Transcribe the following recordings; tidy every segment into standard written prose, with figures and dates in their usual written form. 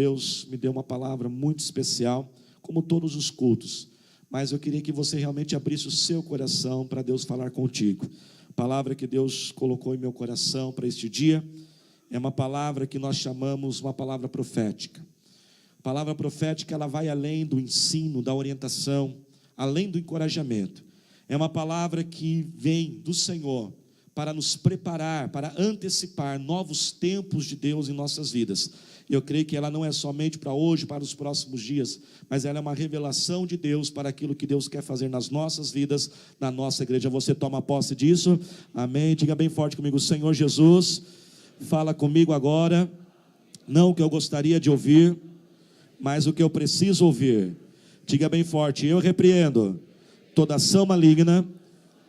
Deus me deu uma palavra muito especial, como todos os cultos, mas eu queria que você realmente abrisse o seu coração para Deus falar contigo. A palavra que Deus colocou em meu coração para este dia é uma palavra que nós chamamos uma palavra profética. A palavra profética, ela vai além do ensino, da orientação, além do encorajamento. É uma palavra que vem do Senhor para nos preparar, para antecipar novos tempos de Deus em nossas vidas. E eu creio que ela não é somente para hoje, para os próximos dias, mas ela é uma revelação de Deus para aquilo que Deus quer fazer nas nossas vidas, na nossa igreja. Você toma posse disso? Amém? Diga bem forte comigo: Senhor Jesus, fala comigo agora, não o que eu gostaria de ouvir, mas o que eu preciso ouvir. Diga bem forte: eu repreendo toda ação maligna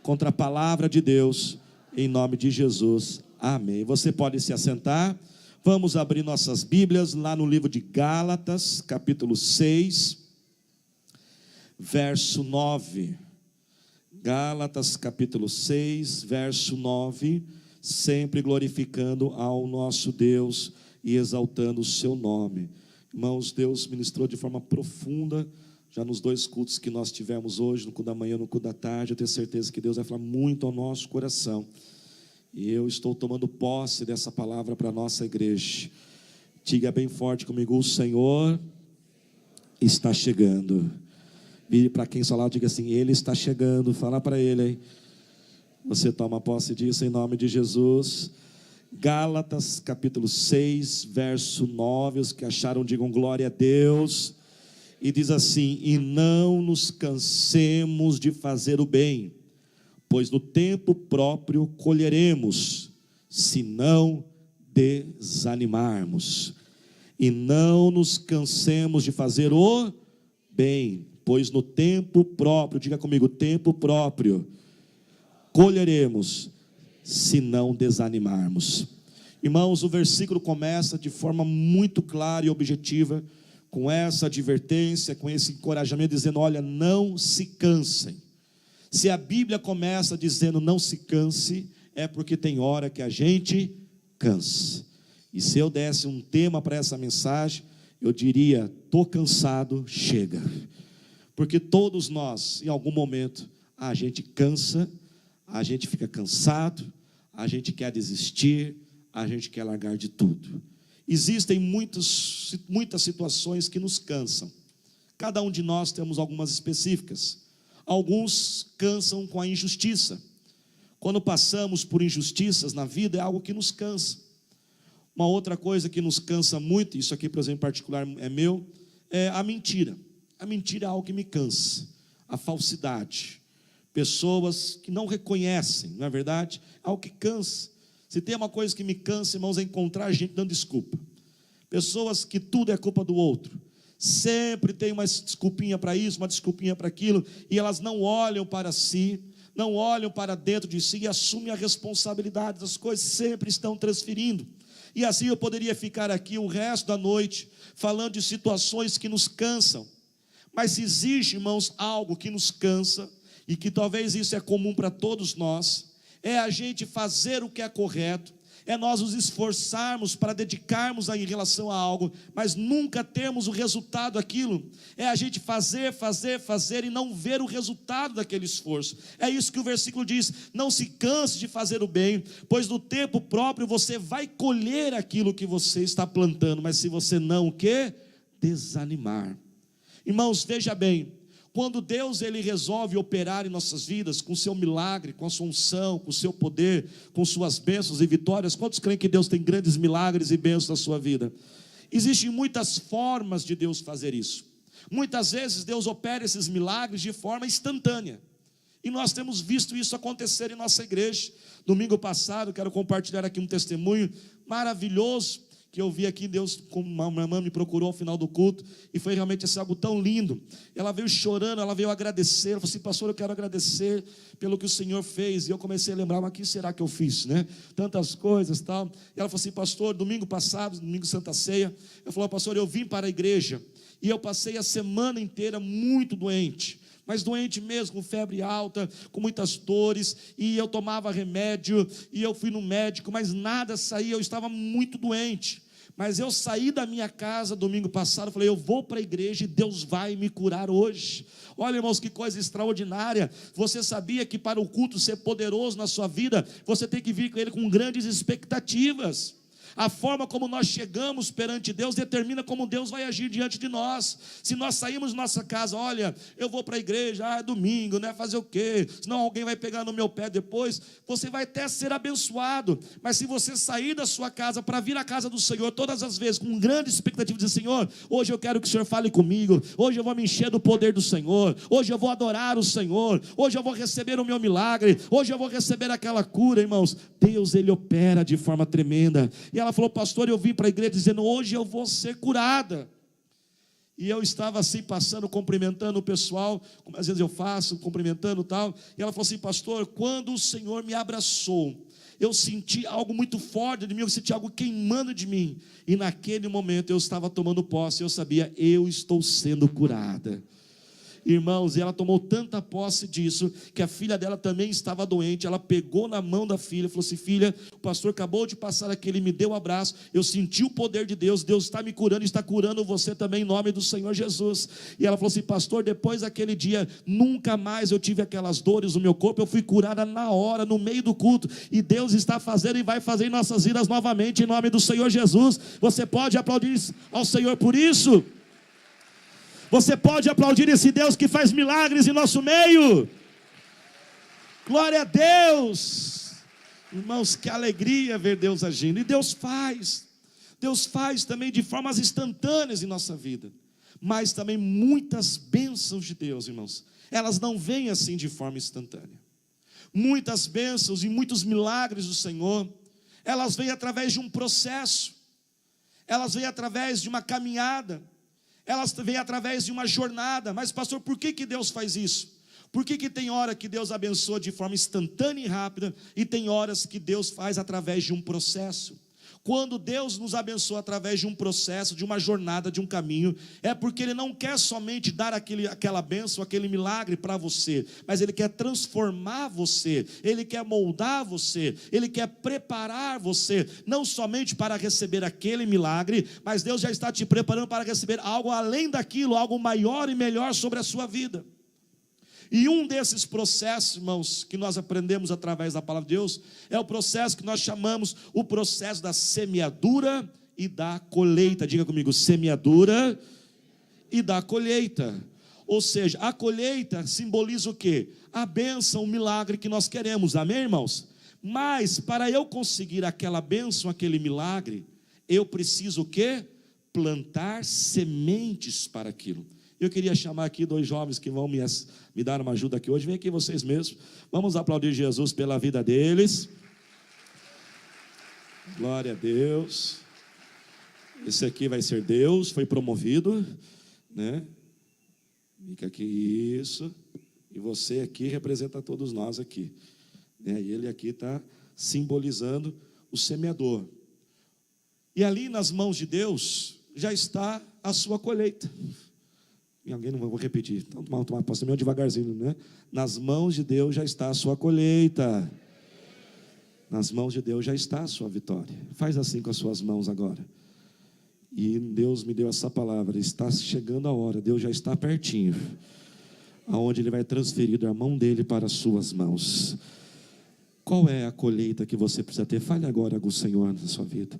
contra a palavra de Deus, em nome de Jesus, amém. Você pode se assentar. Vamos abrir nossas Bíblias lá no livro de Gálatas, capítulo 6, verso 9. Gálatas, capítulo 6, verso 9. Sempre glorificando ao nosso Deus e exaltando o seu nome. Irmãos, Deus ministrou de forma profunda, já nos 2 cultos que nós tivemos hoje, no culto da manhã e no culto da tarde. Eu tenho certeza que Deus vai falar muito ao nosso coração. E eu estou tomando posse dessa palavra para a nossa igreja. Diga bem forte comigo: o Senhor está chegando. Vire para quem está lá, diga assim: Ele está chegando. Fala para Ele, hein? Você toma posse disso em nome de Jesus. Gálatas capítulo 6, verso 9. Os que acharam, digam glória a Deus. E diz assim: e não nos cansemos de fazer o bem, pois no tempo próprio colheremos, se não desanimarmos. E não nos cansemos de fazer o bem, pois no tempo próprio, diga comigo, tempo próprio, colheremos, se não desanimarmos. Irmãos, o versículo começa de forma muito clara e objetiva, com essa advertência, com esse encorajamento, dizendo: olha, não se cansem. Se a Bíblia começa dizendo não se canse, é porque tem hora que a gente cansa. E se eu desse um tema para essa mensagem, eu diria: estou cansado, chega. Porque todos nós, em algum momento, a gente cansa, a gente fica cansado, a gente quer desistir, a gente quer largar de tudo. Existem muitas situações que nos cansam. Cada um de nós temos algumas específicas. Alguns cansam com a injustiça. Quando passamos por injustiças na vida, é algo que nos cansa. Uma outra coisa que nos cansa muito, isso aqui, por exemplo, em particular é meu, é a mentira. A mentira é algo que me cansa. A falsidade. Pessoas que não reconhecem, não é verdade? É algo que cansa. Se tem uma coisa que me cansa, irmãos, é encontrar gente dando desculpa. Pessoas que tudo é culpa do outro. Sempre tem uma desculpinha para isso, uma desculpinha para aquilo, e elas não olham para si, não olham para dentro de si e assumem a responsabilidade das coisas, sempre estão transferindo. E assim eu poderia ficar aqui o resto da noite falando de situações que nos cansam. Mas se existe, irmãos, algo que nos cansa, e que talvez isso é comum para todos nós, é a gente fazer o que é correto, é nós nos esforçarmos para dedicarmos em relação a algo, mas nunca termos o resultado daquilo. É a gente fazer e não ver o resultado daquele esforço. É isso que o versículo diz: não se canse de fazer o bem, pois no tempo próprio você vai colher aquilo que você está plantando. Mas se você não o quê? Desanimar. Irmãos, veja bem, quando Deus ele resolve operar em nossas vidas com o seu milagre, com a sua unção, com o seu poder, com suas bênçãos e vitórias, quantos creem que Deus tem grandes milagres e bênçãos na sua vida? Existem muitas formas de Deus fazer isso. Muitas vezes Deus opera esses milagres de forma instantânea, e nós temos visto isso acontecer em nossa igreja. Domingo passado, quero compartilhar aqui um testemunho maravilhoso que eu vi aqui. Deus, como uma irmã me procurou ao final do culto, e foi realmente algo tão lindo. Ela veio chorando, ela veio agradecer. Ela falou assim: pastor, eu quero agradecer pelo que o Senhor fez. E eu comecei a lembrar: mas o que será que eu fiz, né? Tantas coisas, tal. E ela falou assim: pastor, domingo passado, domingo Santa Ceia, eu falei: pastor, eu vim para a igreja e eu passei a semana inteira muito doente, mas doente mesmo, com febre alta, com muitas dores, e eu tomava remédio, e eu fui no médico, mas nada saía, eu estava muito doente. Mas eu saí da minha casa domingo passado, falei, eu vou para a igreja e Deus vai me curar hoje. Olha, irmãos, que coisa extraordinária. Você sabia que para o culto ser poderoso na sua vida, você tem que vir com ele com grandes expectativas. A forma como nós chegamos perante Deus determina como Deus vai agir diante de nós. Se nós saímos de nossa casa, olha, eu vou para a igreja, é domingo, né? Fazer o quê? Senão alguém vai pegar no meu pé depois. Você vai até ser abençoado. Mas se você sair da sua casa para vir à casa do Senhor todas as vezes com grande expectativa de dizer, Senhor, hoje eu quero que o Senhor fale comigo. Hoje eu vou me encher do poder do Senhor. Hoje eu vou adorar o Senhor. Hoje eu vou receber o meu milagre. Hoje eu vou receber aquela cura, irmãos. Deus, Ele opera de forma tremenda. E ela falou, pastor, eu vim para a igreja dizendo, hoje eu vou ser curada. E eu estava assim passando, cumprimentando o pessoal, como às vezes eu faço, cumprimentando e tal. E ela falou assim, pastor, quando o Senhor me abraçou, eu senti algo muito forte de mim, eu senti algo queimando de mim. E naquele momento eu estava tomando posse, eu sabia, eu estou sendo curada. Irmãos, e ela tomou tanta posse disso, que a filha dela também estava doente. Ela pegou na mão da filha e falou assim, filha, o pastor acabou de passar aqui, ele me deu um abraço, eu senti o poder de Deus, Deus está me curando, está curando você também em nome do Senhor Jesus. E ela falou assim, pastor, depois daquele dia, nunca mais eu tive aquelas dores no meu corpo, eu fui curada na hora, no meio do culto, e Deus está fazendo e vai fazer em nossas vidas novamente, em nome do Senhor Jesus. Você pode aplaudir ao Senhor por isso? Você pode aplaudir esse Deus que faz milagres em nosso meio? Glória a Deus! Irmãos, que alegria ver Deus agindo. E Deus faz também de formas instantâneas em nossa vida. Mas também muitas bênçãos de Deus, irmãos, elas não vêm assim de forma instantânea. Muitas bênçãos e muitos milagres do Senhor, elas vêm através de um processo. Elas vêm através de uma caminhada. Elas vêm através de uma jornada. Mas pastor, por que Deus faz isso? Por que tem hora que Deus abençoa de forma instantânea e rápida, e tem horas que Deus faz através de um processo? Quando Deus nos abençoa através de um processo, de uma jornada, de um caminho, é porque Ele não quer somente dar aquela bênção, aquele milagre para você, mas Ele quer transformar você, Ele quer moldar você, Ele quer preparar você, não somente para receber aquele milagre, mas Deus já está te preparando para receber algo além daquilo, algo maior e melhor sobre a sua vida. E um desses processos, irmãos, que nós aprendemos através da palavra de Deus, é o processo que nós chamamos o processo da semeadura e da colheita. Diga comigo, semeadura e da colheita. Ou seja, a colheita simboliza o quê? A bênção, o milagre que nós queremos, amém, irmãos? Mas para eu conseguir aquela bênção, aquele milagre, eu preciso o quê? Plantar sementes para aquilo. Eu queria chamar aqui 2 jovens que vão me dar uma ajuda aqui hoje. Vem aqui vocês mesmos. Vamos aplaudir Jesus pela vida deles. Glória a Deus. Esse aqui vai ser Deus, foi promovido, né? Fica aqui, isso. E você aqui representa todos nós aqui, né? E ele aqui está simbolizando o semeador. E ali nas mãos de Deus já está a sua colheita. E alguém não vou repetir, então tomar posse meio devagarzinho, né? Nas mãos de Deus já está a sua colheita. Nas mãos de Deus já está a sua vitória. Faz assim com as suas mãos agora. E Deus me deu essa palavra, está chegando a hora, Deus já está pertinho, aonde Ele vai transferir a mão dEle para as suas mãos. Qual é a colheita que você precisa ter? Fale agora com o Senhor na sua vida.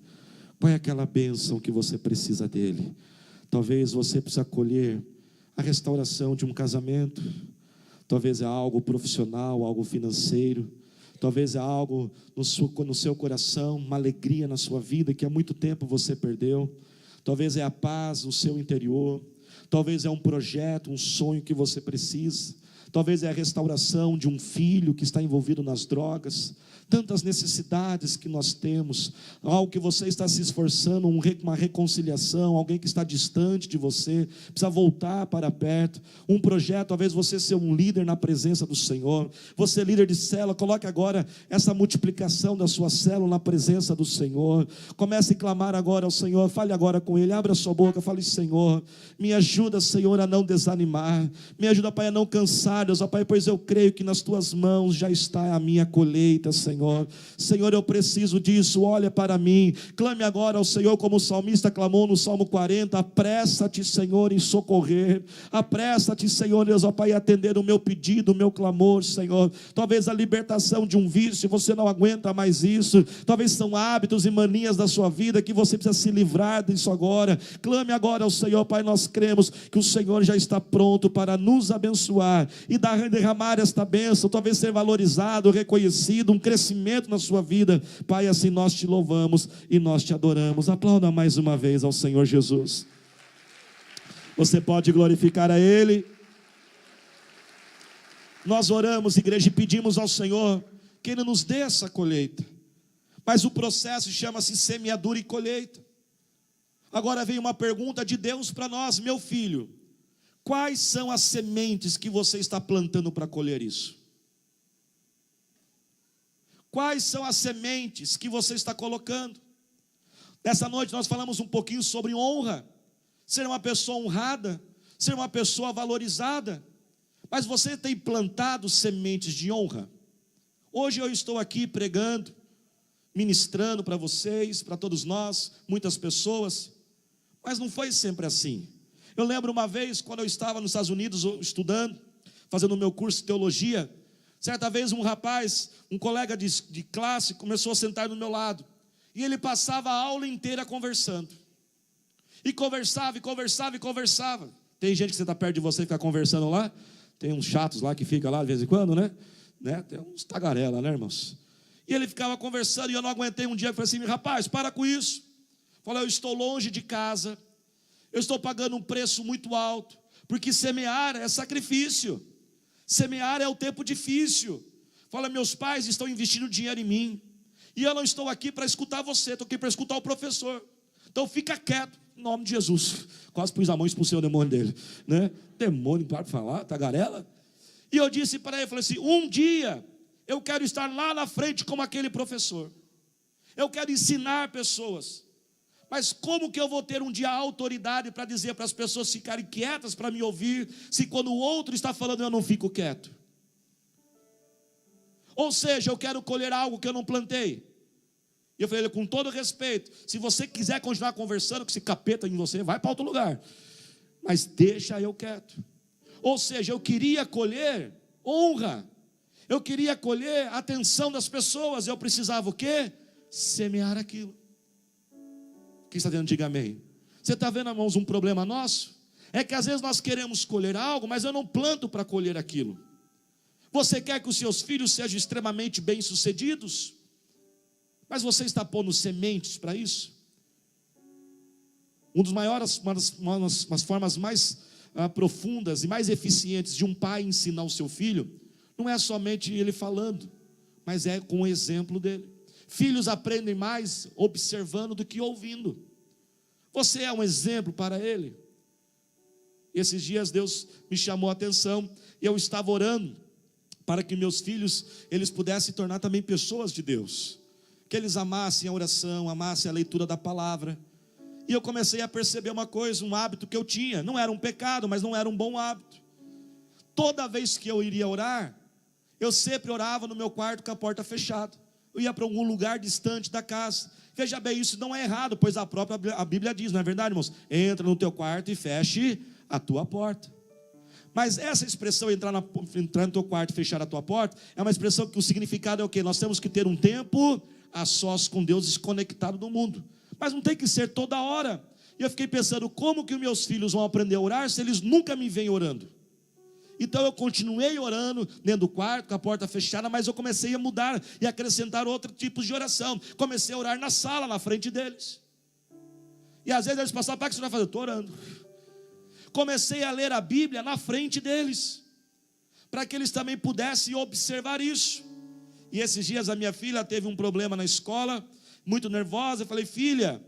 Qual é aquela bênção que você precisa dEle? Talvez você precisa colher a restauração de um casamento, talvez é algo profissional, algo financeiro, talvez é algo no seu coração, uma alegria na sua vida que há muito tempo você perdeu, talvez é a paz no seu interior, talvez é um projeto, um sonho que você precisa, talvez é a restauração de um filho que está envolvido nas drogas, tantas necessidades que nós temos, algo que você está se esforçando, uma reconciliação, alguém que está distante de você, precisa voltar para perto, um projeto, talvez você ser um líder na presença do Senhor, você líder de célula, coloque agora essa multiplicação da sua célula na presença do Senhor, comece a clamar agora ao Senhor, fale agora com Ele, abra a sua boca, fale, Senhor, me ajuda, Senhor, a não desanimar, me ajuda, Pai, a não cansar, Deus, Pai, pois eu creio que nas Tuas mãos já está a minha colheita, Senhor. Senhor. Senhor, eu preciso disso, olha para mim. Clame agora ao Senhor como o salmista clamou no Salmo 40, apressa-te, Senhor, em socorrer. Apressa-te, Senhor, Deus, ó Pai, atender o meu pedido, o meu clamor, Senhor. Talvez a libertação de um vício, você não aguenta mais isso. Talvez são hábitos e manias da sua vida que você precisa se livrar disso agora. Clame agora ao Senhor, Pai, nós cremos que o Senhor já está pronto para nos abençoar e derramar esta bênção, talvez ser valorizado, reconhecido, um crescimento na sua vida. Pai, assim nós te louvamos e nós te adoramos. Aplauda mais uma vez ao Senhor Jesus. Você pode glorificar a Ele. Nós oramos, igreja, e pedimos ao Senhor que Ele nos dê essa colheita, mas o processo chama-se semeadura e colheita. Agora vem uma pergunta de Deus para nós: meu filho, quais são as sementes que você está plantando para colher isso? Quais são as sementes que você está colocando? Nessa noite nós falamos um pouquinho sobre honra, ser uma pessoa honrada, ser uma pessoa valorizada. Mas você tem plantado sementes de honra? Hoje eu estou aqui pregando, ministrando para vocês, para todos nós, muitas pessoas, mas não foi sempre assim. Eu lembro uma vez, quando eu estava nos Estados Unidos estudando, fazendo o meu curso de teologia, certa vez um rapaz, um colega de classe, começou a sentar do meu lado, e ele passava a aula inteira conversando, e conversava, e conversava, e conversava. Tem gente que você está perto de você e fica conversando lá, tem uns chatos lá que fica lá de vez em quando, né? Tem uns tagarela, né, irmãos? E ele ficava conversando, e eu não aguentei um dia, eu falei assim: rapaz, para com isso. Falei: eu estou longe de casa, eu estou pagando um preço muito alto, porque semear é sacrifício, semear é o tempo difícil. Fala: meus pais estão investindo dinheiro em mim, e eu não estou aqui para escutar você, estou aqui para escutar o professor. Então fica quieto, em nome de Jesus. Quase pus a mão e expulsei o demônio dele, né? Demônio, para de falar, tagarela. E eu disse para ele, falei assim: um dia eu quero estar lá na frente como aquele professor, eu quero ensinar pessoas, mas como que eu vou ter um dia a autoridade para dizer para as pessoas ficarem quietas para me ouvir, se quando o outro está falando eu não fico quieto? Ou seja, eu quero colher algo que eu não plantei. E eu falei: com todo respeito, se você quiser continuar conversando com esse capeta em você, vai para outro lugar, mas deixa eu quieto. Ou seja, eu queria colher honra, eu queria colher a atenção das pessoas, eu precisava o quê? Semear aquilo. Quem está dentro, diga amém. Você está vendo, irmãos, um problema nosso? É que às vezes nós queremos colher algo, mas eu não planto para colher aquilo. Você quer que os seus filhos sejam extremamente bem-sucedidos, mas você está pondo sementes para isso? Uma das formas mais profundas e mais eficientes de um pai ensinar o seu filho, não é somente ele falando, mas é com o exemplo dele. Filhos aprendem mais observando do que ouvindo. Você é um exemplo para ele. Esses dias Deus me chamou a atenção, e eu estava orando para que meus filhos, eles pudessem tornar também pessoas de Deus, que eles amassem a oração, amassem a leitura da palavra. E eu comecei a perceber uma coisa, um hábito que eu tinha, não era um pecado, mas não era um bom hábito. Toda vez que eu iria orar, eu sempre orava no meu quarto com a porta fechada. Eu ia para algum lugar distante da casa. Veja bem, isso não é errado, pois a Bíblia diz, não é verdade, irmãos? Entra no teu quarto e feche a tua porta. Mas essa expressão, entrar no teu quarto e fechar a tua porta, é uma expressão que o significado é o quê? Nós temos que ter um tempo a sós com Deus, desconectado do mundo. Mas não tem que ser toda hora. E eu fiquei pensando, como que os meus filhos vão aprender a orar se eles nunca me veem orando? Então eu continuei orando dentro do quarto, com a porta fechada, mas eu comecei a mudar e acrescentar outros tipos de oração. Comecei a orar na sala, na frente deles. E às vezes eles passavam: pai, o que você vai fazer? Eu estou orando. Comecei a ler a Bíblia na frente deles, para que eles também pudessem observar isso. E esses dias a minha filha teve um problema na escola, muito nervosa. Eu falei: filha,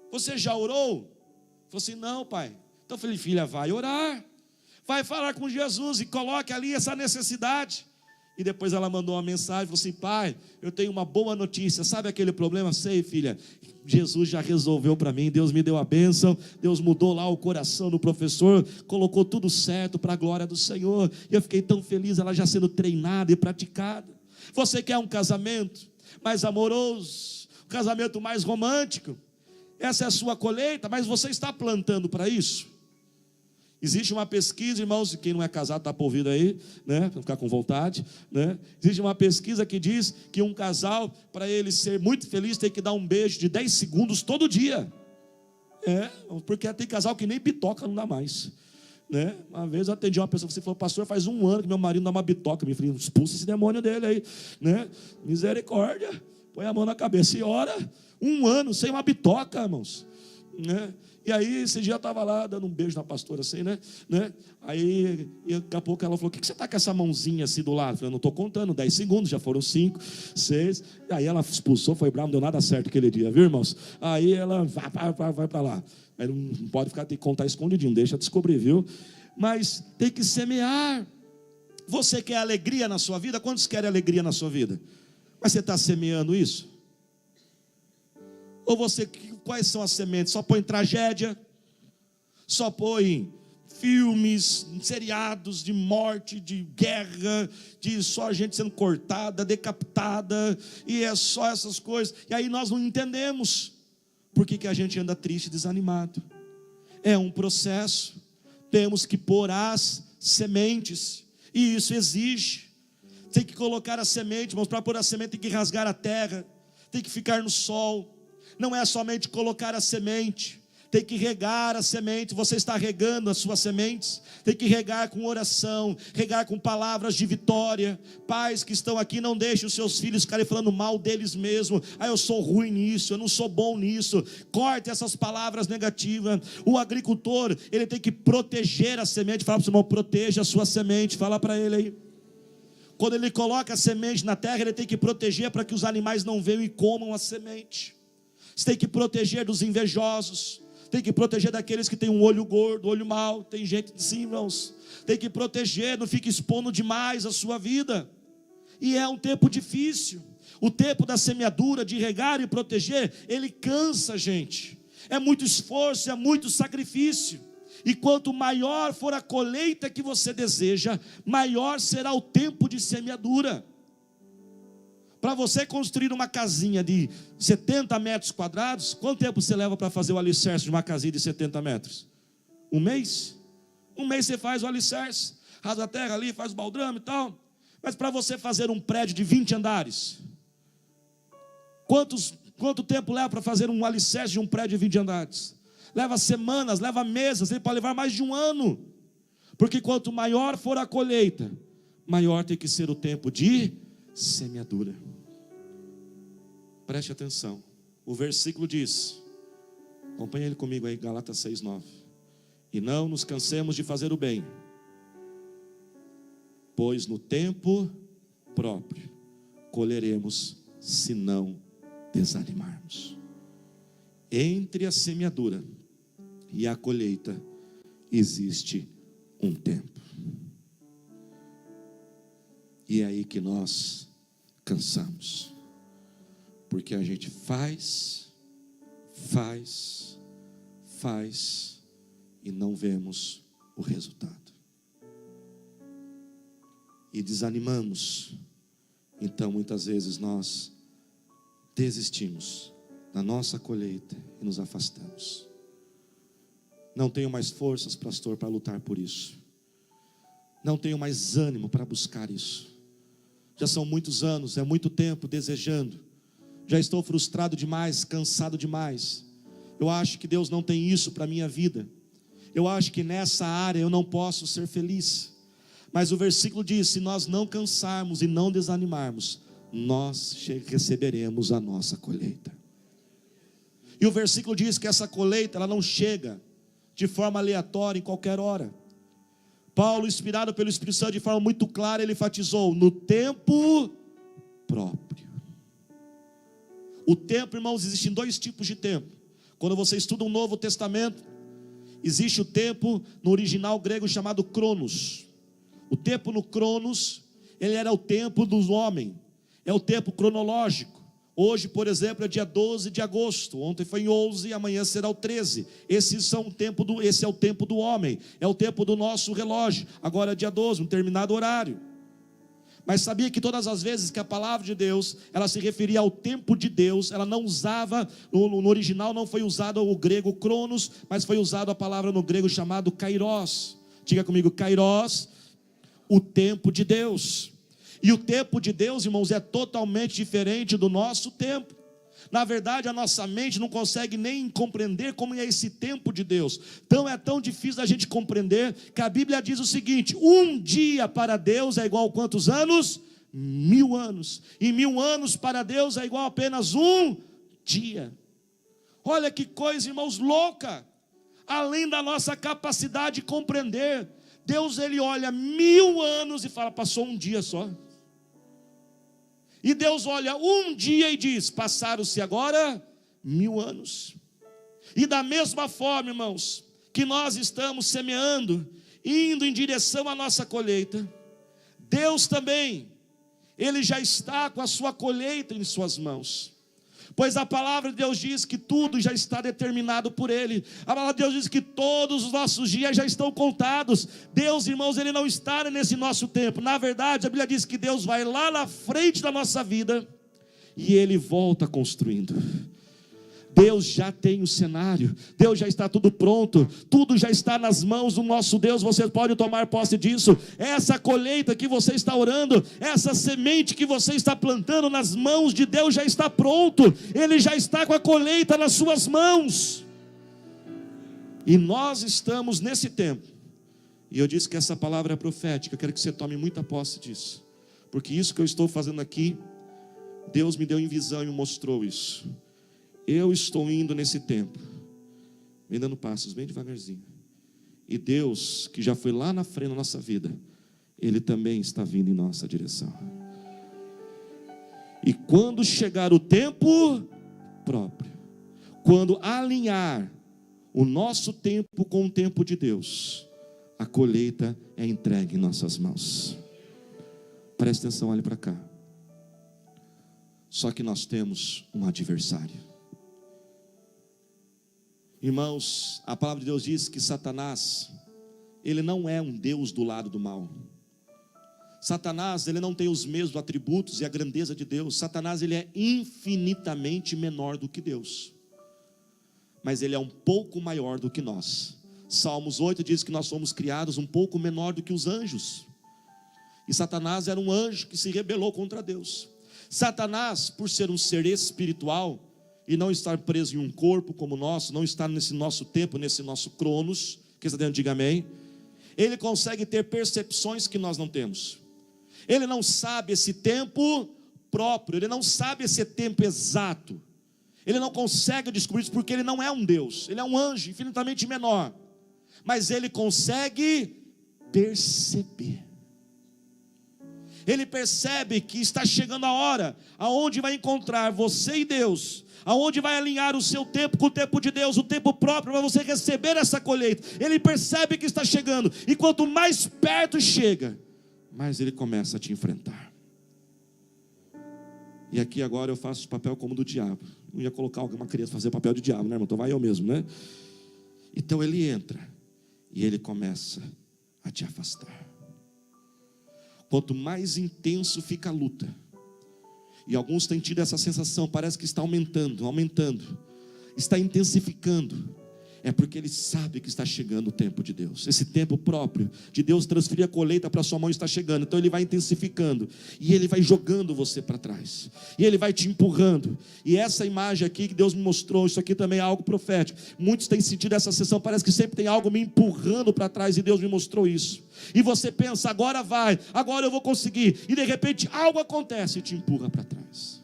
você já orou? Ela falou assim: não, pai. Então eu falei: filha, vai orar, vai falar com Jesus e coloque ali essa necessidade. E depois ela mandou uma mensagem, falou assim: pai, eu tenho uma boa notícia. Sabe aquele problema? Sei, filha, Jesus já resolveu para mim. Deus me deu a bênção, Deus mudou lá o coração do professor, colocou tudo certo para a glória do Senhor. E eu fiquei tão feliz, ela já sendo treinada e praticada. Você quer um casamento mais amoroso, um casamento mais romântico? Essa é a sua colheita, mas você está plantando para isso? Existe uma pesquisa, irmãos, quem não é casado está por ouvir aí, né? Para ficar com vontade, né? Existe uma pesquisa que diz que um casal, para ele ser muito feliz, tem que dar um beijo de 10 segundos todo dia. Porque tem casal que nem bitoca não dá mais, né? Uma vez eu atendi uma pessoa, você falou: pastor, faz 1 ano que meu marido dá uma bitoca. Eu falei: expulsa esse demônio dele aí, né? Misericórdia, põe a mão na cabeça e ora. 1 ano sem uma bitoca, irmãos, né? E aí, esse dia eu estava lá dando um beijo na pastora assim, né? Aí, daqui a pouco ela falou: o que você está com essa mãozinha assim do lado? Eu falei: não estou contando, 10 segundos, já foram 5, 6. Aí ela expulsou, foi brava, não deu nada certo aquele dia, viu, irmãos? Aí ela vai para lá. Aí não pode ficar, tem que contar escondidinho, deixa eu descobrir, viu? Mas tem que semear. Você quer alegria na sua vida? Quantos querem alegria na sua vida? Mas você está semeando isso? Ou você, quais são as sementes? Só põe tragédia, só põe filmes, seriados de morte, de guerra, de só gente sendo cortada, decapitada, e é só essas coisas. E aí nós não entendemos por que a gente anda triste, desanimado. É um processo. Temos que pôr as sementes, e isso exige. Tem que colocar a semente, mas para pôr a semente tem que rasgar a terra, tem que ficar no sol. Não é somente colocar a semente, tem que regar a semente. Você está regando as suas sementes, tem que regar com oração, regar com palavras de vitória. Pais que estão aqui, não deixem os seus filhos ficarem falando mal deles mesmos: eu sou ruim nisso, eu não sou bom nisso. Corte essas palavras negativas. O agricultor, ele tem que proteger a semente. Fala para o seu irmão: proteja a sua semente. Fala para ele aí. Quando ele coloca a semente na terra, ele tem que proteger para que os animais não venham e comam a semente. Você tem que proteger dos invejosos, tem que proteger daqueles que têm um olho gordo, olho mau. Tem gente assim, irmãos. Tem que proteger, não fique expondo demais a sua vida. E é um tempo difícil. O tempo da semeadura, de regar e proteger, ele cansa a gente. É muito esforço, é muito sacrifício. E quanto maior for a colheita que você deseja, maior será o tempo de semeadura. Para você construir uma casinha de 70 metros quadrados, quanto tempo você leva para fazer o alicerce de uma casinha de 70 metros? 1 mês? 1 mês você faz o alicerce, rasa a terra ali, faz o baldrame e tal. Mas para você fazer um prédio de 20 andares, quanto tempo leva para fazer um alicerce de um prédio de 20 andares? Leva semanas, leva meses, ele pode levar mais de 1 ano. Porque quanto maior for a colheita, maior tem que ser o tempo de semeadura. Preste atenção. O versículo diz, acompanhe ele comigo aí, Gálatas 6:9. E não nos cansemos de fazer o bem, pois no tempo próprio colheremos, se não desanimarmos. Entre a semeadura e a colheita existe um tempo. E é aí que nós cansamos, porque a gente faz e não vemos o resultado, e desanimamos. Então muitas vezes nós desistimos da nossa colheita e nos afastamos. Não tenho mais forças, pastor, para lutar por isso. Não tenho mais ânimo para buscar isso. Já são muitos anos, é muito tempo desejando. Já estou frustrado demais, cansado demais. Eu acho que Deus não tem isso para a minha vida. Eu acho que nessa área eu não posso ser feliz. Mas o versículo diz, se nós não cansarmos e não desanimarmos, nós receberemos a nossa colheita. E o versículo diz que essa colheita, ela não chega de forma aleatória em qualquer hora. Paulo, inspirado pelo Espírito Santo, de forma muito clara, ele enfatizou, no tempo próprio. O tempo, irmãos, existem 2 tipos de tempo. Quando você estuda o Novo Testamento, existe o tempo no original grego chamado cronos. O tempo no cronos, ele era o tempo do homem, é o tempo cronológico. Hoje, por exemplo, é dia 12 de agosto, ontem foi em 11 e amanhã será o 13. Esse é o tempo do homem, é o tempo do nosso relógio. Agora é dia 12, um determinado horário. Mas sabia que todas as vezes que a palavra de Deus, ela se referia ao tempo de Deus, ela não usava, no original não foi usado o grego cronos, mas foi usado a palavra no grego chamado kairos. Diga comigo, kairos, o tempo de Deus. E o tempo de Deus, irmãos, é totalmente diferente do nosso tempo. Na verdade, a nossa mente não consegue nem compreender como é esse tempo de Deus. Então é tão difícil a gente compreender que a Bíblia diz o seguinte: um dia para Deus é igual a quantos anos? 1000 anos. E 1000 anos para Deus é igual a apenas um dia. Olha que coisa, irmãos, louca. Além da nossa capacidade de compreender. Deus, ele olha 1000 anos e fala, passou um dia só. E Deus olha um dia e diz, passaram-se agora 1000 anos. E da mesma forma, irmãos, que nós estamos semeando, indo em direção à nossa colheita, Deus também, ele já está com a sua colheita em suas mãos. Pois a palavra de Deus diz que tudo já está determinado por Ele. A palavra de Deus diz que todos os nossos dias já estão contados. Deus, irmãos, Ele não está nesse nosso tempo. Na verdade, a Bíblia diz que Deus vai lá na frente da nossa vida e Ele volta construindo. Deus já tem o cenário, Deus já está tudo pronto, tudo já está nas mãos do nosso Deus. Você pode tomar posse disso. Essa colheita que você está orando, essa semente que você está plantando nas mãos de Deus já está pronto. Ele já está com a colheita nas suas mãos. E nós estamos nesse tempo. E eu disse que essa palavra é profética. Eu quero que você tome muita posse disso, porque isso que eu estou fazendo aqui, Deus me deu em visão e me mostrou isso. Eu estou indo nesse tempo, vem dando passos bem devagarzinho. E Deus, que já foi lá na frente da nossa vida, Ele também está vindo em nossa direção. E quando chegar o tempo próprio, quando alinhar o nosso tempo com o tempo de Deus, a colheita é entregue em nossas mãos. Preste atenção, olhe para cá. Só que nós temos um adversário. Irmãos, a palavra de Deus diz que Satanás, ele não é um Deus do lado do mal. Satanás, ele não tem os mesmos atributos e a grandeza de Deus. Satanás, ele é infinitamente menor do que Deus, mas ele é um pouco maior do que nós. Salmos 8 diz que nós somos criados um pouco menor do que os anjos. E Satanás era um anjo que se rebelou contra Deus. Satanás, por ser um ser espiritual e não estar preso em um corpo como o nosso, não estar nesse nosso tempo, nesse nosso cronos, que está dentro, diga amém. Ele consegue ter percepções que nós não temos. Ele não sabe esse tempo próprio, ele não sabe esse tempo exato. Ele não consegue descobrir isso porque ele não é um Deus, ele é um anjo infinitamente menor. Mas ele consegue perceber. Ele percebe que está chegando a hora aonde vai encontrar você e Deus, aonde vai alinhar o seu tempo com o tempo de Deus, o tempo próprio para você receber essa colheita. Ele percebe que está chegando, e quanto mais perto chega, mais ele começa a te enfrentar. E aqui agora eu faço o papel como do diabo. Não ia colocar alguma criança fazer o papel de diabo, né, irmão? Então vai eu mesmo, né? Então ele entra e ele começa a te afastar. Quanto mais intenso fica a luta, e alguns têm tido essa sensação, parece que está aumentando, está intensificando, é porque ele sabe que está chegando o tempo de Deus. Esse tempo próprio de Deus transferir a colheita para a sua mão está chegando. Então ele vai intensificando, e ele vai jogando você para trás, e ele vai te empurrando. E essa imagem aqui que Deus me mostrou, isso aqui também é algo profético. Muitos têm sentido essa sessão, parece que sempre tem algo me empurrando para trás, e Deus me mostrou isso. E você pensa, agora vai, agora eu vou conseguir, e de repente algo acontece e te empurra para trás.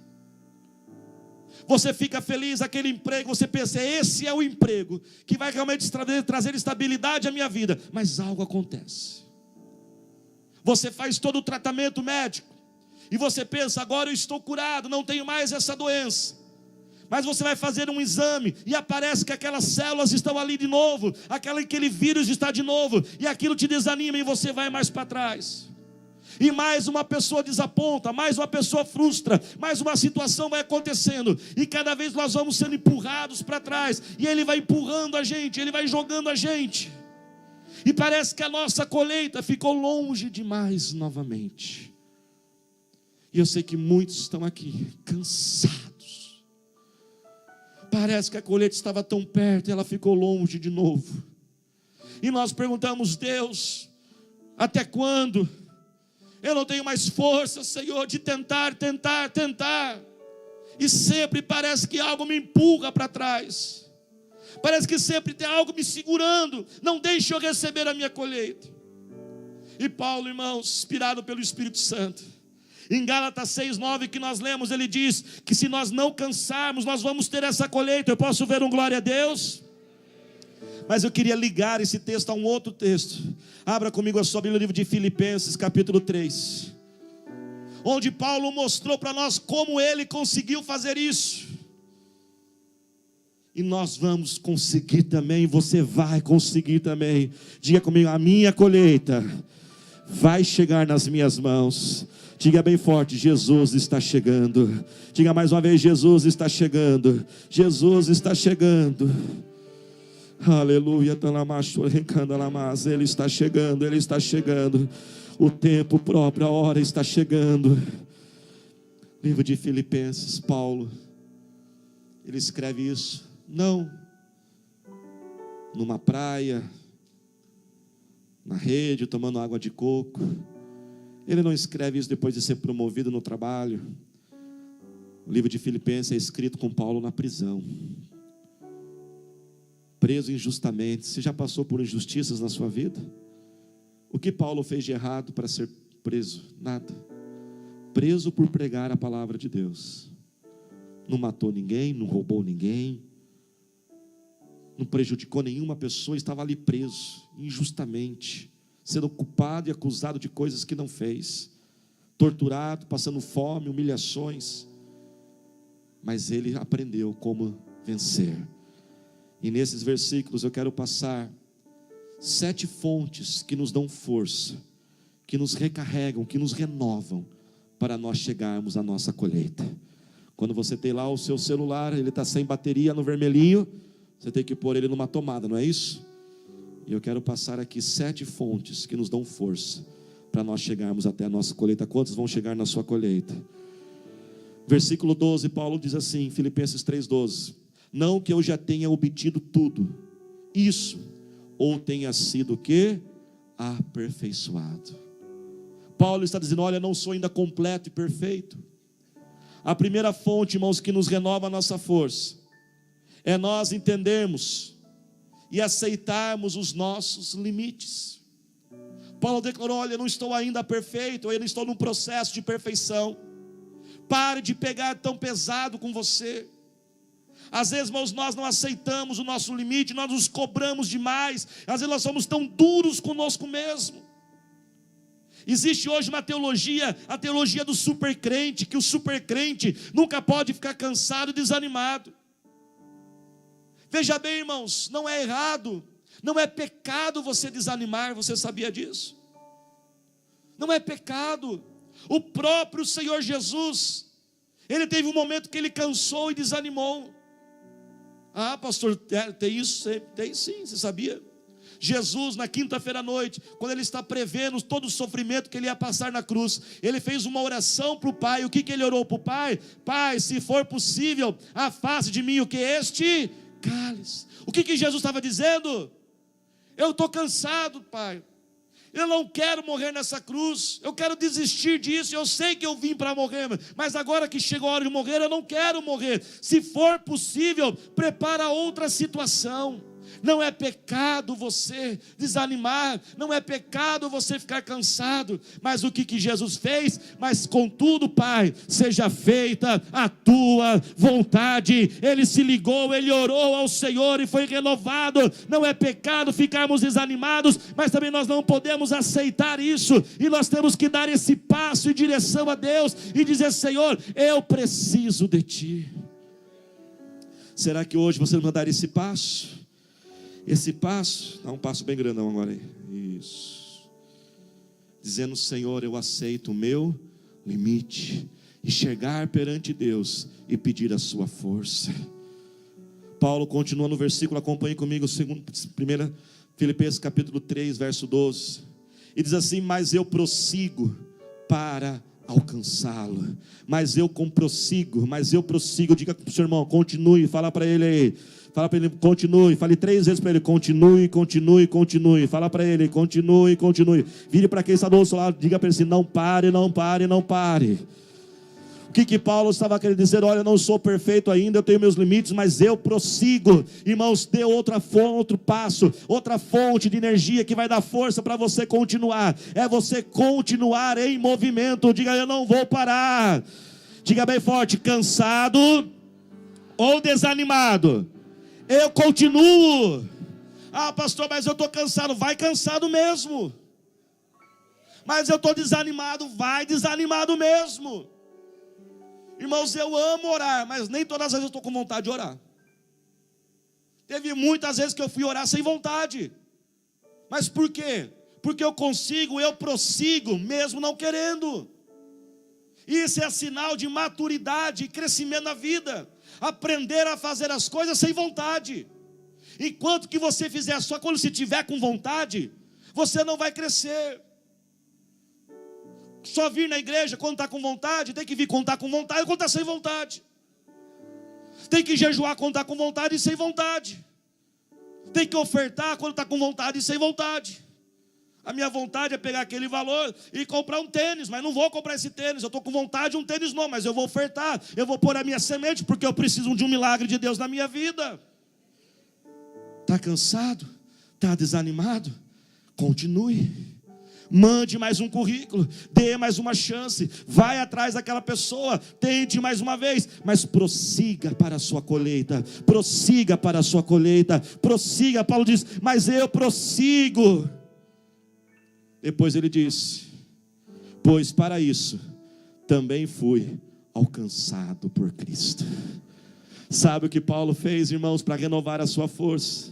Você fica feliz, aquele emprego, você pensa, esse é o emprego que vai realmente trazer estabilidade à minha vida. Mas algo acontece. Você faz todo o tratamento médico, e você pensa, agora eu estou curado, não tenho mais essa doença. Mas você vai fazer um exame, e aparece que aquelas células estão ali de novo, aquele vírus está de novo, e aquilo te desanima, e você vai mais para trás. E mais uma pessoa desaponta, mais uma pessoa frustra, mais uma situação vai acontecendo, e cada vez nós vamos sendo empurrados para trás, e ele vai empurrando a gente, ele vai jogando a gente, e parece que a nossa colheita ficou longe demais novamente. E eu sei que muitos estão aqui cansados. Parece que a colheita estava tão perto e ela ficou longe de novo. E nós perguntamos: Deus, até quando? Eu não tenho mais força, Senhor, de tentar. E sempre parece que algo me empurra para trás. Parece que sempre tem algo me segurando. Não deixe eu receber a minha colheita. E Paulo, irmãos, inspirado pelo Espírito Santo, em Gálatas 6:9 que nós lemos, ele diz que se nós não cansarmos, nós vamos ter essa colheita. Eu posso ver um glória a Deus? Mas eu queria ligar esse texto a um outro texto. Abra comigo a sua Bíblia no livro de Filipenses, capítulo 3. Onde Paulo mostrou para nós como ele conseguiu fazer isso. E nós vamos conseguir também, você vai conseguir também. Diga comigo: a minha colheita vai chegar nas minhas mãos. Diga bem forte: Jesus está chegando. Diga mais uma vez: Jesus está chegando. Jesus está chegando. Aleluia. Ele está chegando, Ele está chegando. O tempo próprio, a hora está chegando. Livro de Filipenses, Paulo, ele escreve isso, não numa praia, na rede, tomando água de coco. Ele não escreve isso depois de ser promovido no trabalho. O livro de Filipenses é escrito com Paulo na prisão, preso injustamente. Você já passou por injustiças na sua vida? O que Paulo fez de errado para ser preso? Nada. Preso por pregar a palavra de Deus. Não matou ninguém, não roubou ninguém, não prejudicou nenhuma pessoa. Estava ali preso injustamente, sendo culpado e acusado de coisas que não fez, torturado, passando fome, humilhações. Mas ele aprendeu como vencer. E nesses versículos eu quero passar 7 fontes que nos dão força, que nos recarregam, que nos renovam, para nós chegarmos à nossa colheita. Quando você tem lá o seu celular, ele está sem bateria no vermelhinho, você tem que pôr ele numa tomada, não é isso? E eu quero passar aqui 7 fontes que nos dão força, para nós chegarmos até a nossa colheita. Quantos vão chegar na sua colheita? Versículo 12, Paulo diz assim, Filipenses 3:12: não que eu já tenha obtido tudo isso, ou tenha sido o quê? Aperfeiçoado. Paulo está dizendo: olha, não sou ainda completo e perfeito. A primeira fonte, irmãos, que nos renova a nossa força, é nós entendermos e aceitarmos os nossos limites. Paulo declarou: olha, eu não estou ainda perfeito, eu ainda estou num processo de perfeição. Pare de pegar tão pesado com você. Às vezes, irmãos, nós não aceitamos o nosso limite, nós nos cobramos demais. Às vezes nós somos tão duros conosco mesmo. Existe hoje uma teologia, a teologia do supercrente, que o supercrente nunca pode ficar cansado e desanimado. Veja bem, irmãos, não é errado, não é pecado você desanimar. Você sabia disso? Não é pecado. O próprio Senhor Jesus, ele teve um momento que ele cansou e desanimou. Ah, pastor, tem isso? Tem sim, você sabia? Jesus, na quinta-feira à noite, quando ele está prevendo todo o sofrimento que ele ia passar na cruz, ele fez uma oração para o Pai. O que ele orou para o Pai? Pai, se for possível, afaste de mim o que? Este cálice. O que Jesus estava dizendo? Eu estou cansado, Pai. Eu não quero morrer nessa cruz, eu quero desistir disso. Eu sei que eu vim para morrer, mas agora que chegou a hora de morrer, eu não quero morrer. Se for possível, prepara outra situação. Não é pecado você desanimar, não é pecado você ficar cansado, mas o que Jesus fez? Mas contudo, Pai, seja feita a tua vontade. Ele se ligou, ele orou ao Senhor e foi renovado. Não é pecado ficarmos desanimados, mas também nós não podemos aceitar isso, e nós temos que dar esse passo em direção a Deus e dizer: Senhor, eu preciso de Ti. Será que hoje você vai dar esse passo? Esse passo, dá um passo bem grandão agora aí. Isso. Dizendo: Senhor, eu aceito o meu limite, e chegar perante Deus e pedir a sua força. Paulo continua no versículo, acompanhe comigo, 1 Filipenses capítulo 3, verso 12. E diz assim: mas eu prossigo para alcançá-lo. Mas eu prossigo. Diga para o seu irmão, continue, fala para ele aí. Fala para ele, continue. Fale 3 vezes para ele, continue. Fala para ele, continue. Vire para quem está do outro lado, diga para ele assim, não pare. O que Paulo estava querendo dizer? Olha, eu não sou perfeito ainda, eu tenho meus limites, mas eu prossigo. Irmãos, dê outro passo, outra fonte de energia que vai dar força para você continuar. É você continuar em movimento. Diga, eu não vou parar. Diga bem forte, cansado ou desanimado? Eu continuo. Ah, pastor, mas eu estou cansado. Vai cansado mesmo. Mas eu estou desanimado. Vai desanimado mesmo. Irmãos, eu amo orar, mas nem todas as vezes eu estou com vontade de orar. Teve muitas vezes que eu fui orar sem vontade. Mas por quê? Porque eu prossigo, mesmo não querendo. Isso é sinal de maturidade e crescimento na vida. Aprender a fazer as coisas sem vontade. Enquanto que você fizer só quando se tiver com vontade, você não vai crescer. Só vir na igreja quando está com vontade, tem que vir quando está com vontade e quando está sem vontade. Tem que jejuar quando está com vontade e sem vontade. Tem que ofertar quando está com vontade e sem vontade. A minha vontade é pegar aquele valor e comprar um tênis, mas não vou comprar esse tênis, eu estou com vontade de um tênis novo, mas eu vou ofertar, eu vou pôr a minha semente, porque eu preciso de um milagre de Deus na minha vida. Está cansado? Está desanimado? Continue. Mande mais um currículo, dê mais uma chance, vai atrás daquela pessoa, tente mais uma vez, mas prossiga para a sua colheita, prossiga. Paulo diz, mas eu prossigo. Depois ele disse, pois para isso também fui alcançado por Cristo. Sabe o que Paulo fez, irmãos, para renovar a sua força?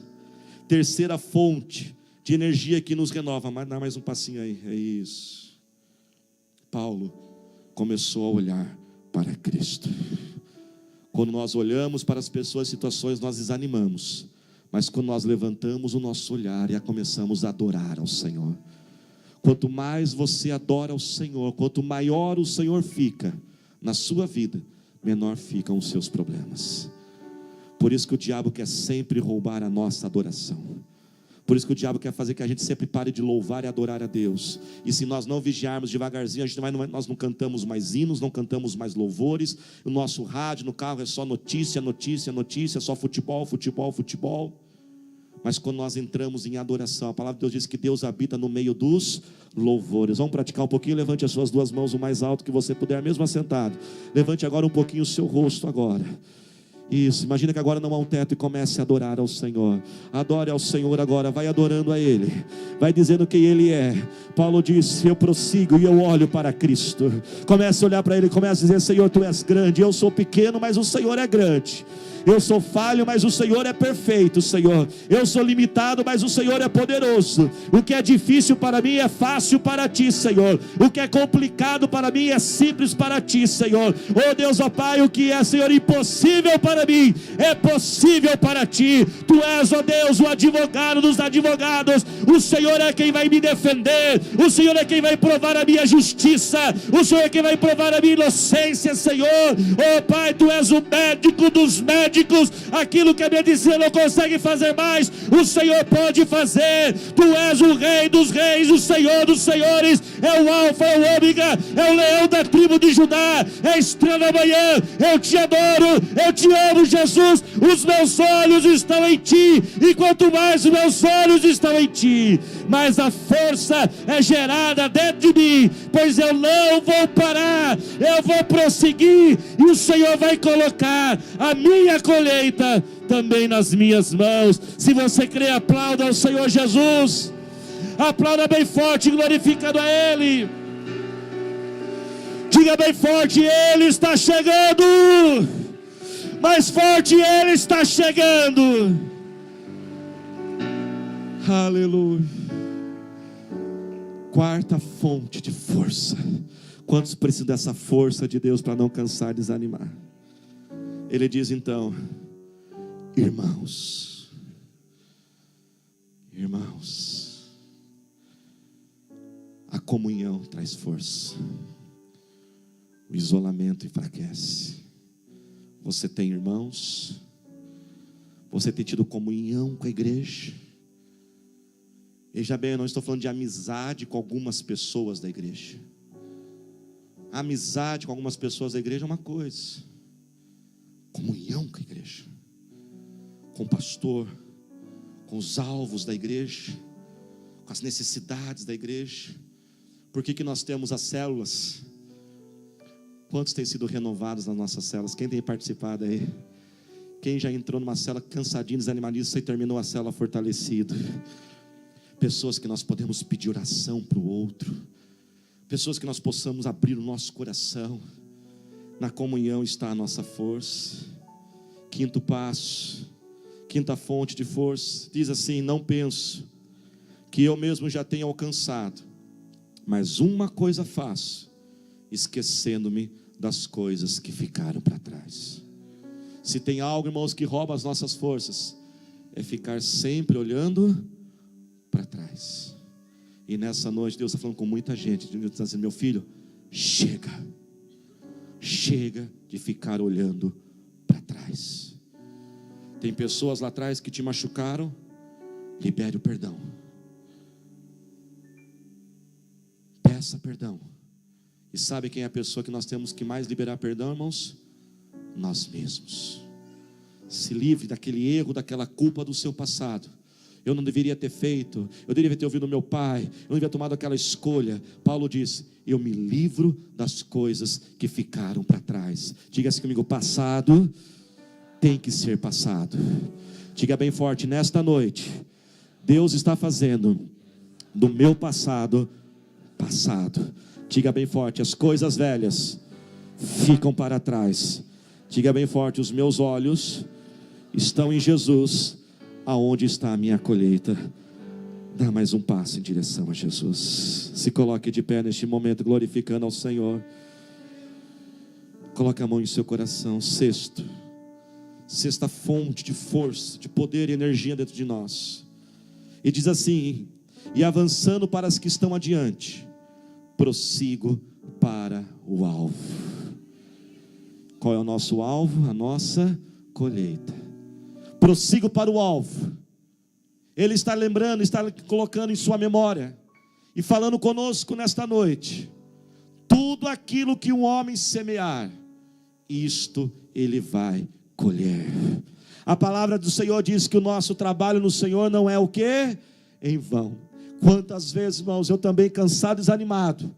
Terceira fonte de energia que nos renova. Mas dá mais um passinho aí, é isso. Paulo começou a olhar para Cristo. Quando nós olhamos para as pessoas e situações, nós desanimamos. Mas quando nós levantamos o nosso olhar e começamos a adorar ao Senhor, quanto mais você adora ao Senhor, quanto maior o Senhor fica na sua vida, menor ficam os seus problemas. Por isso que o diabo quer sempre roubar a nossa adoração. Por isso que o diabo quer fazer que a gente sempre pare de louvar e adorar a Deus. E se nós não vigiarmos devagarzinho, nós não cantamos mais hinos, não cantamos mais louvores. O nosso rádio no carro é só notícia, só futebol. Mas quando nós entramos em adoração, a palavra de Deus diz que Deus habita no meio dos louvores. Vamos praticar um pouquinho? Levante as suas 2 mãos o mais alto que você puder, mesmo assentado. Levante agora um pouquinho o seu rosto agora. Isso, imagina que agora não há um teto e comece a adorar ao Senhor. Adore ao Senhor agora, vai adorando a Ele, vai dizendo quem Ele é. Paulo disse, eu prossigo e eu olho para Cristo. Comece a olhar para Ele, comece a dizer, Senhor, Tu és grande. Eu sou pequeno, mas o Senhor é grande. Eu sou falho, mas o Senhor é perfeito, Senhor. Eu sou limitado, mas o Senhor é poderoso. O que é difícil para mim é fácil para Ti, Senhor. O que é complicado para mim é simples para Ti, Senhor. Oh Deus, ó Pai, o que é, Senhor, impossível para mim é possível para Ti. Tu és, ó Deus, o advogado dos advogados. O Senhor é quem vai me defender. O Senhor é quem vai provar a minha justiça. O Senhor é quem vai provar a minha inocência, Senhor. Oh Pai, Tu és o médico dos médicos. Aquilo que a medicina não consegue fazer mais, o Senhor pode fazer. Tu és o Rei dos reis, o Senhor dos senhores. É o Alfa, é o Ômega, é o leão da tribo de Judá, é a estrela da manhã. Eu te adoro, eu te amo, Jesus. Os meus olhos estão em Ti, e quanto mais os meus olhos estão em Ti, mais a força é gerada dentro de mim, pois eu não vou parar, eu vou prosseguir, e o Senhor vai colocar a minha colheita também nas minhas mãos. Se você crê, aplauda ao Senhor Jesus, aplauda bem forte, glorificando a Ele. Diga bem forte, Ele está chegando. Mais forte, Ele está chegando. Aleluia. Quarta fonte de força. Quantos precisam dessa força de Deus para não cansar e desanimar? Ele diz então, irmãos, a comunhão traz força. O isolamento enfraquece. Você tem irmãos? Você tem tido comunhão com a igreja? Veja bem, eu não estou falando de amizade com algumas pessoas da igreja. A amizade com algumas pessoas da igreja é uma coisa. Comunhão com a igreja, com o pastor, com os alvos da igreja, com as necessidades da igreja. Por que nós temos as células? Quantos têm sido renovados nas nossas células? Quem tem participado aí? Quem já entrou numa célula cansadinho, desanimadíssimo, e terminou a célula fortalecido? Pessoas que nós podemos pedir oração para o outro, pessoas que nós possamos abrir o nosso coração. Na comunhão está a nossa força. Quinto passo, quinta fonte de força, diz assim: não penso que eu mesmo já tenha alcançado, mas uma coisa faço, esquecendo-me das coisas que ficaram para trás. Se tem algo, irmãos, que rouba as nossas forças, é ficar sempre olhando para trás. E nessa noite Deus está falando com muita gente. Deus está dizendo: meu filho, chega de ficar olhando para trás. Tem pessoas lá atrás que te machucaram, libere o perdão, peça perdão. E sabe quem é a pessoa que nós temos que mais liberar perdão, irmãos? Nós mesmos. Se livre daquele erro, daquela culpa do seu passado. Eu não deveria ter feito, eu deveria ter ouvido meu pai, eu não deveria ter tomado aquela escolha. Paulo diz: eu me livro das coisas que ficaram para trás. Diga assim comigo: passado tem que ser passado. Diga bem forte: nesta noite Deus está fazendo do meu passado, passado. Diga bem forte: as coisas velhas ficam para trás. Diga bem forte: os meus olhos estão em Jesus, aonde está a minha colheita. Dá mais um passo em direção a Jesus. Se coloque de pé neste momento, glorificando ao Senhor. Coloque a mão em seu coração. Sexta fonte de força, de poder e energia dentro de nós. E diz assim: e avançando para as que estão adiante, prossigo para o alvo. Qual é o nosso alvo? A nossa colheita. Prossigo para o alvo. Ele está lembrando, está colocando em sua memória e falando conosco nesta noite: tudo aquilo que um homem semear, isto ele vai colher. A palavra do Senhor diz que o nosso trabalho no Senhor não é o quê? Em vão. Quantas vezes, irmãos, eu também cansado, desanimado,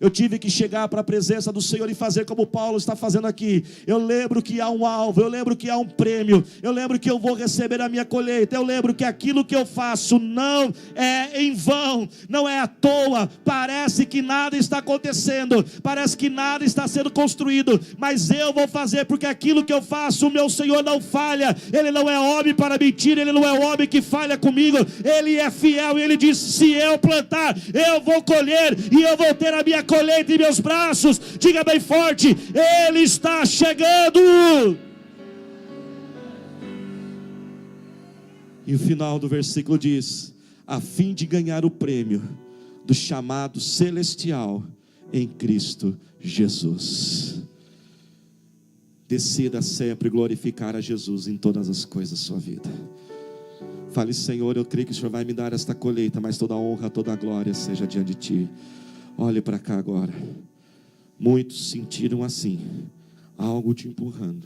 eu tive que chegar para a presença do Senhor e fazer como Paulo está fazendo aqui. Eu lembro que há um alvo, eu lembro que há um prêmio, eu lembro que eu vou receber a minha colheita, eu lembro que aquilo que eu faço não é em vão, não é à toa. Parece que nada está acontecendo, parece que nada está sendo construído, mas eu vou fazer, porque aquilo que eu faço, o meu Senhor não falha. Ele não é homem para mentir, Ele não é homem que falha comigo. Ele é fiel e Ele diz: se eu plantar, eu vou colher, e eu vou ter a minha colheita em meus braços. Diga bem forte: Ele está chegando. E o final do versículo diz: a fim de ganhar o prêmio do chamado celestial em Cristo Jesus. Decida sempre glorificar a Jesus em todas as coisas da sua vida. Fale: Senhor, eu creio que o Senhor vai me dar esta colheita, mas toda a honra, toda a glória seja diante de Ti. Olhe para cá agora. Muitos sentiram assim, algo te empurrando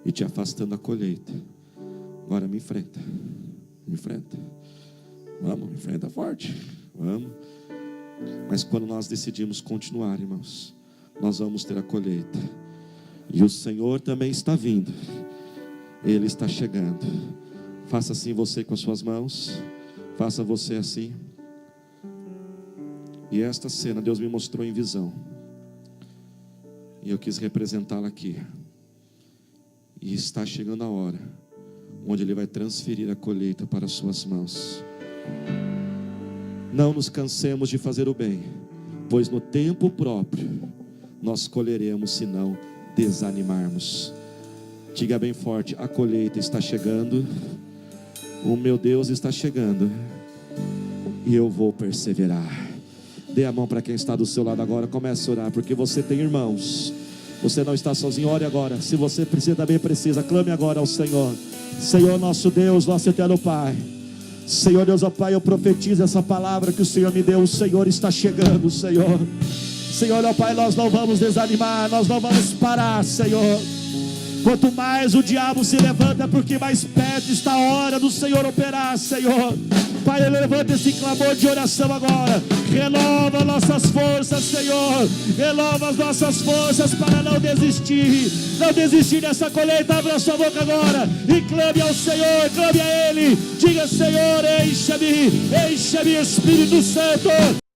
e te afastando da colheita. Agora me enfrenta. Vamos, me enfrenta forte. Vamos. Mas quando nós decidimos continuar, irmãos, nós vamos ter a colheita. E o Senhor também está vindo. Ele está chegando. Faça assim você com as suas mãos. Faça você assim. E esta cena Deus me mostrou em visão, e eu quis representá-la aqui. E está chegando a hora onde Ele vai transferir a colheita para as suas mãos. Não nos cansemos de fazer o bem, pois no tempo próprio nós colheremos, se não desanimarmos. Diga bem forte: a colheita está chegando, o meu Deus está chegando, e eu vou perseverar. Dê a mão para quem está do seu lado agora. Comece a orar, porque você tem irmãos. Você não está sozinho. Ore agora. Se você precisa, também precisa. Clame agora ao Senhor. Senhor nosso Deus, nosso eterno Pai. Senhor Deus, ó Pai, eu profetizo essa palavra que o Senhor me deu. O Senhor está chegando, Senhor. Senhor, ó Pai, nós não vamos desanimar, nós não vamos parar, Senhor. Quanto mais o diabo se levanta, porque mais perto está a hora do Senhor operar, Senhor. Pai, levanta esse clamor de oração agora. Renova nossas forças, Senhor. Renova as nossas forças para não desistir. Não desistir dessa colheita. Abra a sua boca agora e clame ao Senhor, clame a Ele. Diga: Senhor, encha-me, Espírito Santo.